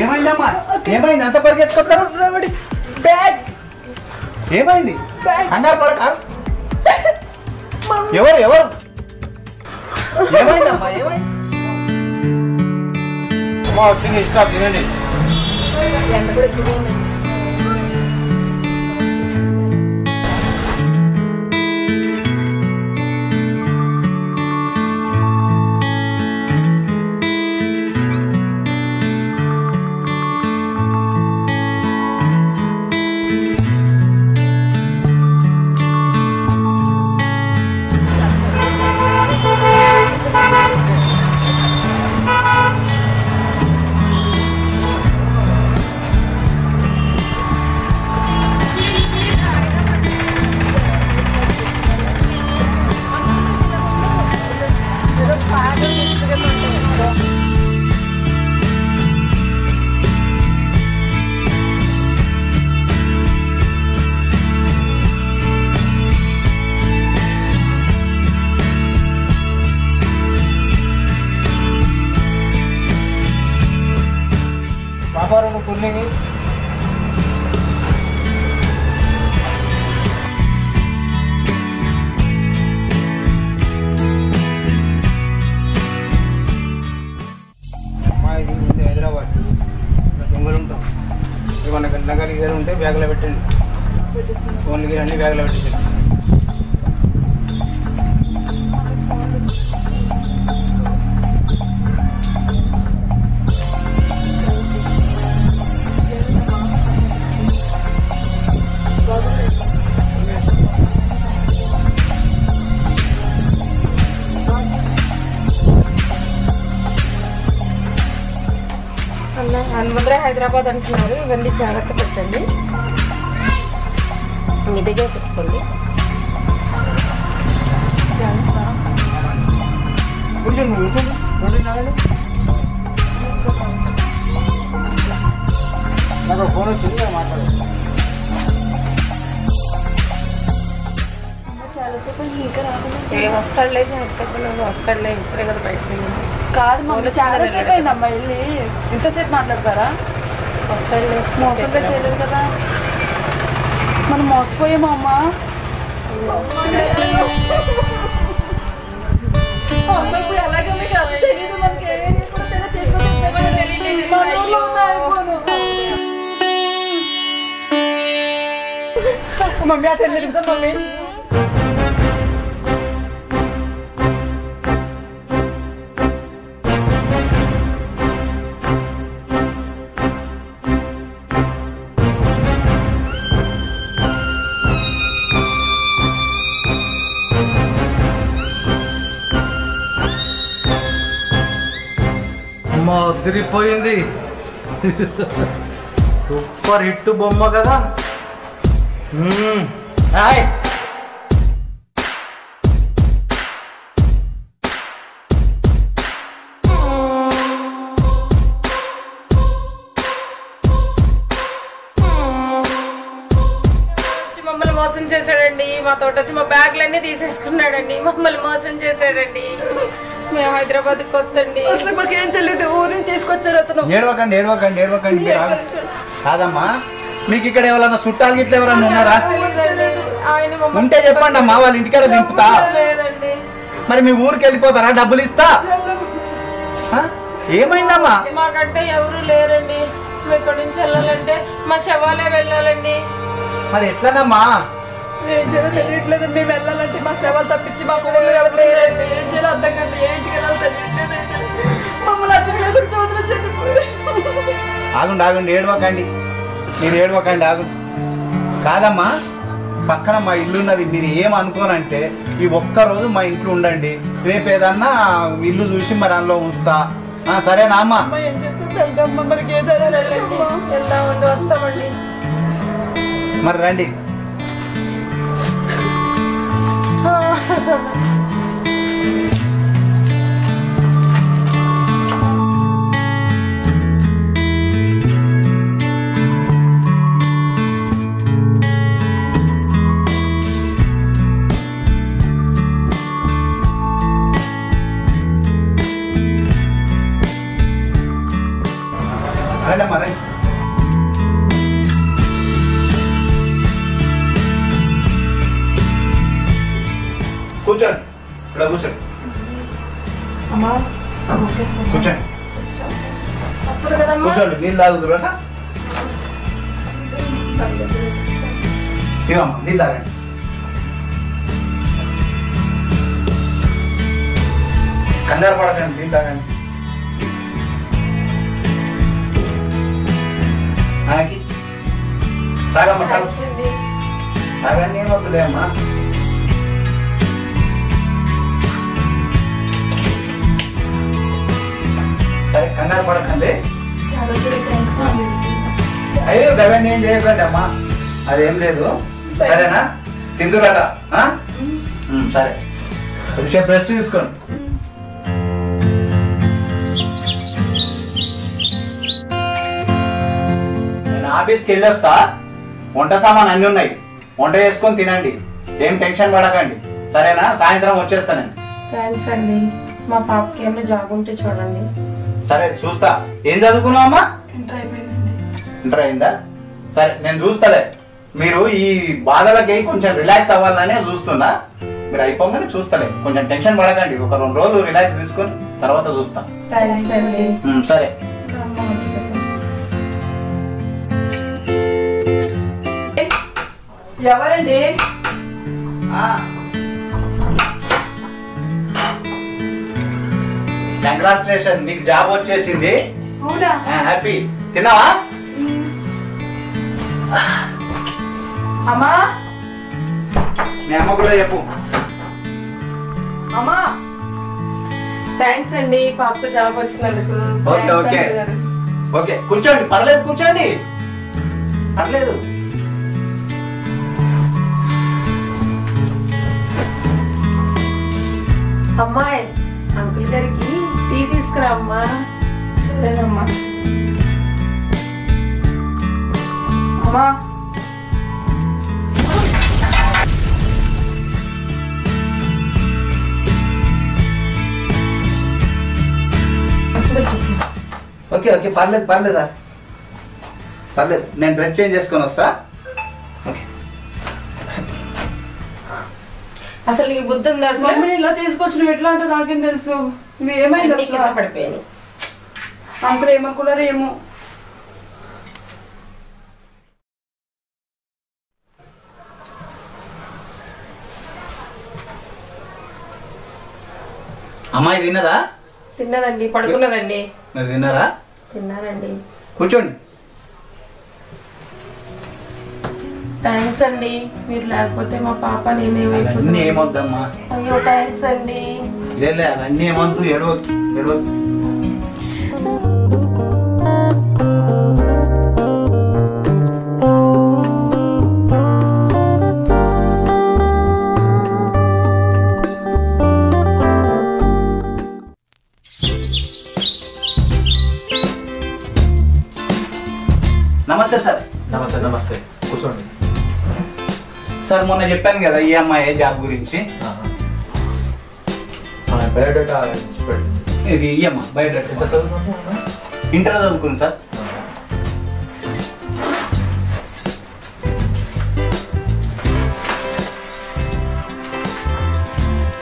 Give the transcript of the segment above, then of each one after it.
ఏమైందమ్మా? ఏమైంది? అంత పరిగెత్తుకొస్తారు? ఏమైంది? కంగారు పడక. ఎవరు ఎవరు? ఏమైందమ్మా? ఏమైంది? అమ్మా వచ్చింది, ఇష్టం తినండి. వ్యాపారం కొన్ని ఇది ఉంది హైదరాబాద్. దొంగలు ఉంటాం. ఏమన్నా నగలు గిగలు ఉంటే బ్యాగ్లో పెట్టండి. ఫోన్లు గిరి అన్ని బ్యాగ్లో పెట్టండి. హనుమంతరాయ్ హైదరాబాద్ అంటున్నారు. ఇవన్నీ జాగ్రత్త పెట్టండి, మీ దగ్గర పెట్టుకోండి. నాకు ఫోన్ వచ్చింది, మాట్లాడదు. చాలాసేపు ఇంకా రాకుండా ఏం వస్తాడులే, చాలాసేపు వస్తాడులే, ఇప్పుడే కదా బయటకు కాదు మమ్మీ, చాలాసేపు అయిందమ్మా వెళ్ళి. ఇంతసేపు మాట్లాడతారా? వస్తాడులే, మోసంగా చేయలేదు కదా. మనం మోసపోయామా అమ్మా? ఇప్పుడు ఎలాగో మీకు అసలు తెలియదు. మనకి మమ్మీ అసలు తెలియదు మమ్మీ. అదిరిపోయింది. సూపర్ హిట్ బొమ్మ కదా. మమ్మల్ని మోసం చేశాడండి. మా తోట వచ్చి మా బ్యాగ్లన్నీ తీసేసుకున్నాడండి. మమ్మల్ని మోసం చేశాడండి. మేము హైదరాబాద్ కొత్తండి. అసలు మాకేం తెలియదు, ఊరిని తీసుకొచ్చారు అతను. ఏడవకండి ఏడవకండి ఏడవకండి. కాదమ్మా, మీకు ఇక్కడ ఎవరన్నా చుట్టాలు గిట్ల ఎవరన్నా ఉన్నారా? ఉంటే చెప్పండి అమ్మా, వాళ్ళ ఇంటికాడ దింపుతా. మరి మీ ఊరికి వెళ్ళిపోతారా? డబ్బులు ఇస్తా. ఏమైందమ్మా? మాకంటే ఎవరు లేరండి. ఇక్కడి నుంచి వెళ్ళాలంటే మా శవాలే వెళ్ళాలండి. మరి ఎట్లనమ్మా? ఏం చేయాలో తెలియట్లేదు. మేము వెళ్ళాలంటే మా సేవలు తప్పించి మాకు ఊళ్ళో ఎవరు లేరండి. ఏం చేయాలో అర్థం కండి. ఏంటికి వెళ్ళాలో తెలియట్లేదు. మమ్మల్ని అట్లా చదువుతున్నారు. ఆగుండి ఆగుండి, ఏడవకండి, మీరు ఏడవకండి, ఆగు. కాదమ్మా, పక్కన మా ఇల్లు ఉన్నది. మీరు ఏమనుకోనంటే ఈ ఒక్కరోజు మా ఇంట్లో ఉండండి. రేపు ఏదన్నా ఇల్లు చూసి మరి అందులో ఉంచుతా. సరేనా అమ్మా? ఏం చెప్తుంది వెళ్దామా? మరికి వెళ్దామండి, వస్తామండి. మరి రండి. రండి అమ్మా రండి. కూర్చోండి, ఇక్కడ కూర్చోండి. అమ్మా కూర్చోండి అప్పుడు కదమ్మా కూర్చోండి. నీళ్ళు తాగుతురు అట. ఇవమ్మా నీళ్ళు తాగండి. కంగారు పడకండి, నీళ్ళు తాగండి. నాకి తాగమ్మా తాగు. థాంక్స్ అండి. తాగండి, ఏం వద్దులే అమ్మా. సరే కంగారు పడకండి. చాలా థ్యాంక్స్ అండి. అయ్యో గవన్నీ ఏం చేయకండి అమ్మా, అదేం లేదు. సరేనా? తిందురట. సరే కొద్దిసేపు రెస్ట్ తీసుకోండి. నేను ఆఫీస్కి వెళ్ళొస్తా. వంట సామాన్ అన్నీ ఉన్నాయి, వంట చేసుకొని తినండి. ఏం టెన్షన్ పడకండి, సరేనా? సాయంత్రం వచ్చేస్తానండి. థ్యాంక్స్ అండి. మా పాపకి ఏమైనా జాబ్ ఉంటే చూడండి. సరే చూస్తా. ఏం చదువుకున్నావు అమ్మా? ఇంటర్ అయిపోయిందండి. ఇంటర్ అయిందా? సరే నేను చూస్తాలే. మీరు ఈ బాధలకి కొంచెం రిలాక్స్ అవ్వాలనే చూస్తున్నా. మీరు అయిపోగానే చూస్తలే, కొంచెం టెన్షన్ పడకండి. ఒక 2 రోజులు రిలాక్స్ తీసుకొని తర్వాత చూస్తా. థ్యాంక్స్ అండి. సరే ఎవరండి? కంగ్రాచులేషన్, నీకు జాబ్ వచ్చేసింది. అవునా? హ్యాపీ. తిన్నావా? అమ్మా మీ అమ్మ కూడా చెప్పు. అమ్మా థ్యాంక్స్ అండి పాపకు జాబ్ వచ్చినందుకు. ఓకే ఓకే ఓకే కూర్చోండి, పర్లేదు కూర్చోండి, పర్లేదు. అమ్మాయి అంకుల్ గారికి టీ తీసుకురా అమ్మా. సరేనమ్మా. అమ్మా ఓకే ఓకే పర్లేదు పర్లేదా, పర్లేదు. నేను డ్రెస్ చేంజ్ చేసుకొని వస్తా. ఓకే. అసలు నీకు బుద్ధి ఉందా? అసలు మమ్మీని ఇలా తీసుకొచ్చిన ఎట్లా అంటే నాకేం తెలుసు. ఇవి ఏమైంది అన్నీ అసలు? కింద పడిపోయాయి. అంకుల్ ఏమనుకున్నారో ఏమో. అమ్మాయి తిన్నదా? తిన్నదండి, పడుకున్నదండి. మీరు తిన్నారా? తిన్నానండి. కూర్చోండి. థ్యాంక్స్ అండి. మీరు లేకపోతే మా పాప అవన్నీ నేనేమైపోతుంది. ఏమొద్దమ్మా. అయ్యో థ్యాంక్స్ అండి. లేదు అవన్నీ ఏమొద్దు, ఎడవద్దు ఎడవద్దు. నమస్తే సార్. నమస్తే నమస్తే కూర్చోండి. సార్ మొన్న చెప్పాను కదా ఈ అమ్మాయి జాబ్ గురించి. బయోడేటా చెప్పండి. ఇది ఈ అమ్మ బయట ఎంత చదువుకుంటున్నా? ఇంటర్ చదువుకుంది సార్.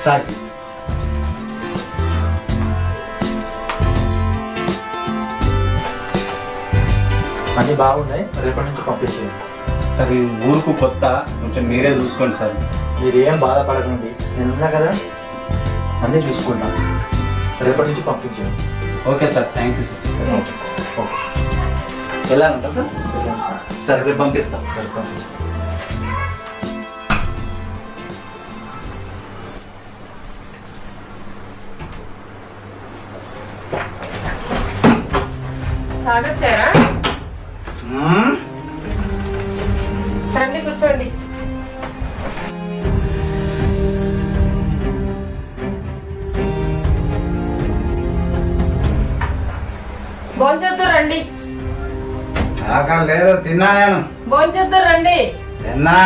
సార్ అన్నీ బాగున్నాయి, రేపటి నుంచి పంపించేయండి. సార్ ఈ ఊరుకు కొత్త, కొంచెం మీరే చూసుకోండి సార్. మీరు ఏం బాధపడకండి, నేను ఉన్నా కదా, అన్నీ చూసుకుంటా. రేపటి నుంచి పంపించేయండి. Okay sir, thank you sir. సరే ఓకే సార్. ఓకే ఎలా ఉంటా సార్? వెళ్ళండి సార్. సరే రేపు పంపిస్తాం. సరే పంపిస్తాను. తాగొచ్చారా? మ్మ్. రండి కూర్చోండి. భోంచేద్దాం రండి. ఆకలి లేదు, తిన్నా నేను. భోంచేద్దాం రండి. తిన్నా.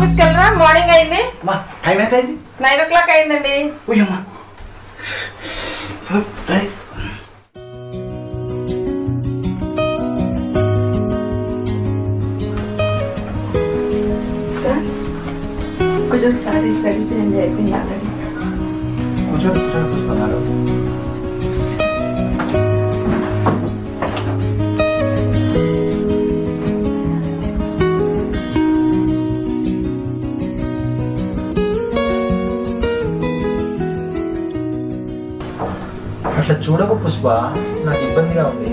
ఆఫీస్కి వెళ్ళరా? మార్నింగ్ అయింది. టైం ఎంత అయింది? 9 o'clock అయిందండి. సార్ కొంచెం ఒకసారి సర్వ్ చేయండి. అయిపోయింది ఆల్రెడీ. అట్లా చూడకు పుష్ప, నాకు ఇబ్బందిగా ఉంది.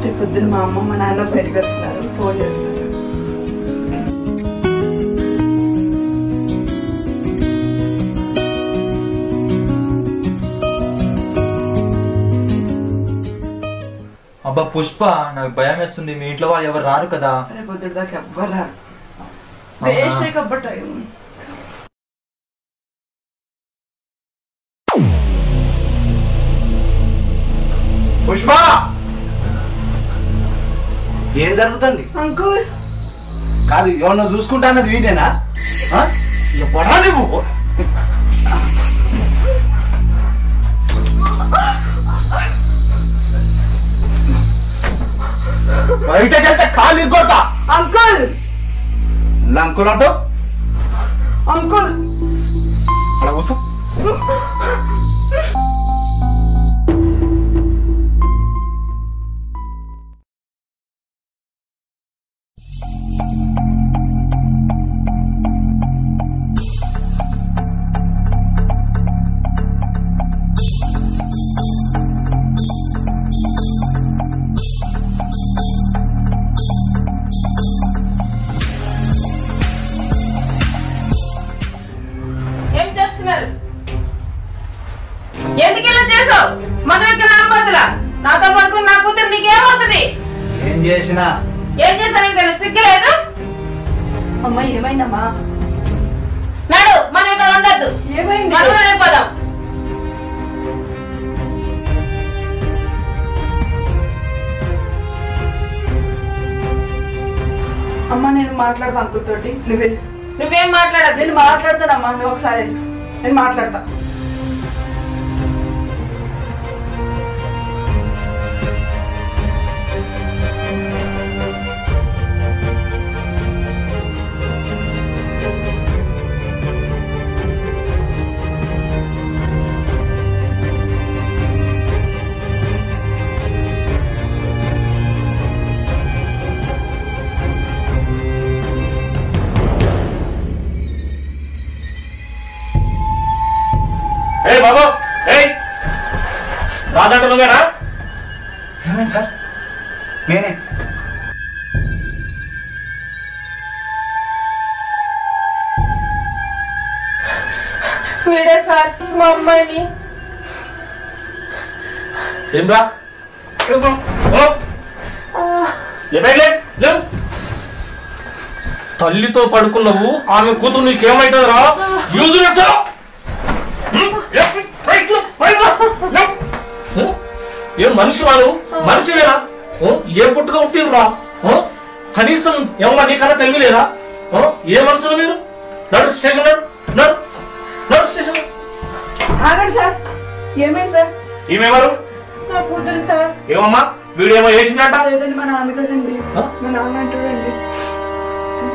రేపు పొద్దున మా అమ్మ మా నాన్న బయటకు వెళ్తున్నారు, ఫోన్ చేస్తారు. అబ్బా పుష్ప, నాకు భయం వేస్తుంది. మీ ఇంట్లో వాళ్ళు ఎవరు రారు కదా? రేపు పొద్దున దాకా ఎవ్వరు రారు. Waste time. పుష్ప, ఏం జరుగుతుంది? అంకుల్ కాదు, ఎవరన్నా చూసుకుంటా అన్నది వీడేనా? పడా నువ్వు బయటకి వెళ్తే కాలు ఇరుకొడతా. అంకుల్ అంకుల్ అంటూ అంకుల్ అలా కూర్చో. ఎందుకు ఇలా చేసావు? మధురకి రాబోతులా నాతో పడుకుని నా కూతురు నీకేమవుతుంది? ఏం చేసినా ఏం చేసావు తెలియదు, సిగ్గులేదు? అమ్మా ఏమైందమ్మా? నాడు మనం ఇక్కడ ఉండద్దు, ఏమైంది? మనం అయిపోదాం. అమ్మా నేను మాట్లాడతా అంకుల్ తోటి, నువ్వు వెళ్ళి. నువ్వేం మాట్లాడద్దు. నేను మాట్లాడతానమ్మా, నువ్వు ఒకసారి నేను మాట్లాడతా. బాబు రాదంట నువ్వేనా? ఏమైంది సార్? నేనే. వీడే సార్ మా అమ్మాయిని. ఏం రా తల్లితో పడుకున్నావు, ఆమె కూతురు నీకేమైతుంది రా? యూజ్ చేస్తావు. ఏం మనిషి వాడు? మనిషివేనా? ఏ పుట్టుగా ఉట్టిరా? కనీసం ఏమన్నా నీకన్నా తెలియలేదా? ఏ మనుషులు మీరు? నడు స్టేషన్, నడు నడు స్టేషన్. ఆగండి సార్, ఏమైంది సార్? ఈమెవరు? నా కూతురు సార్. ఏమమ్మా వీడేమో వేసిందంట? లేదండి, మా నాన్నగారండి. మా నాన్న అంటాడండి,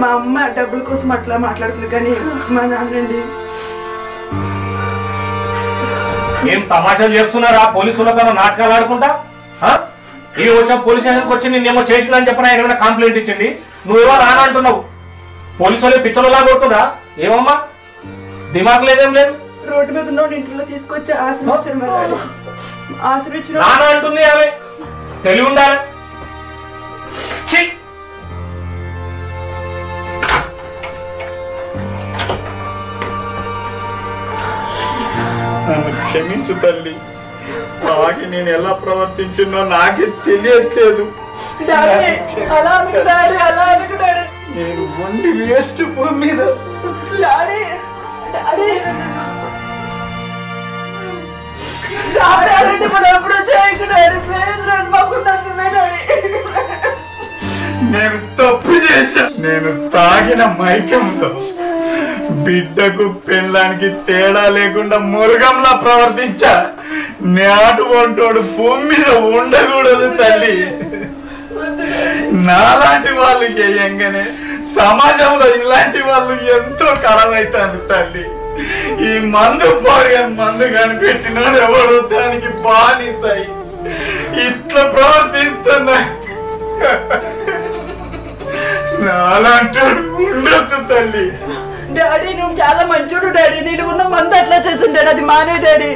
మా అమ్మ డబ్బుల కోసం అట్లా మాట్లాడుతుంది, కానీ మా నాన్నండి. ఏం తమాషాలు చేస్తున్నారా? పోలీసులతో నాటకాలు ఆడుకుంటా? ఈ వచ్చా పోలీస్ స్టేషన్కి వచ్చి నిన్నేమో చేసిందని చెప్పిన ఆయన ఏమైనా కంప్లైంట్ ఇచ్చింది, నువ్వేమో రానా అంటున్నావు. పోలీసులే పిచ్చలులా కొడుతుందా? ఏమమ్మా దిమాగ్ లేదేం లేదు? రోడ్డు మీద ఉన్న ఇంట్లో తీసుకొచ్చి ఆశ్రయించాడు, మరి ఆశ్రయించిన నానా అంటుంది ఆమె. తెలివి ఉండాలి. క్షమించు తల్లి, తాగి నేను ఎలా ప్రవర్తించినో నాకే తెలియట్లేదు. అలా అనుకున్నాడు, అలా అనుకున్నాడు. నేను వండి వేస్ట్ భూమి మీద. డాడీ డాడీ డాడీ అలాంటి మనం ఎప్పుడు చేయకూడదు. నేను తప్పు చేశా. నేను తాగిన మైకంలో బిడ్డకు పెళ్ళానికి తేడా లేకుండా మురుగంలా ప్రవర్తించా. నాటుకుంటోడు భూమి మీద ఉండకూడదు తల్లి. నాలాంటి వాళ్ళు చేయంగానే సమాజంలో ఇలాంటి వాళ్ళు ఎంతో కలవైతాను తల్లి. ఈ మందు మందు కనిపెట్టినాడు ఎవడు దానికి బానిసాయి ఇట్లా ప్రవర్తిస్తున్నా. నాలాంటి ఉండొద్దు తల్లి. డాడీ నువ్వు చాలా మంచోడు డాడీ. నేను ఉన్న మందు అట్లా చేసిండాడు, అది మానే డాడీ.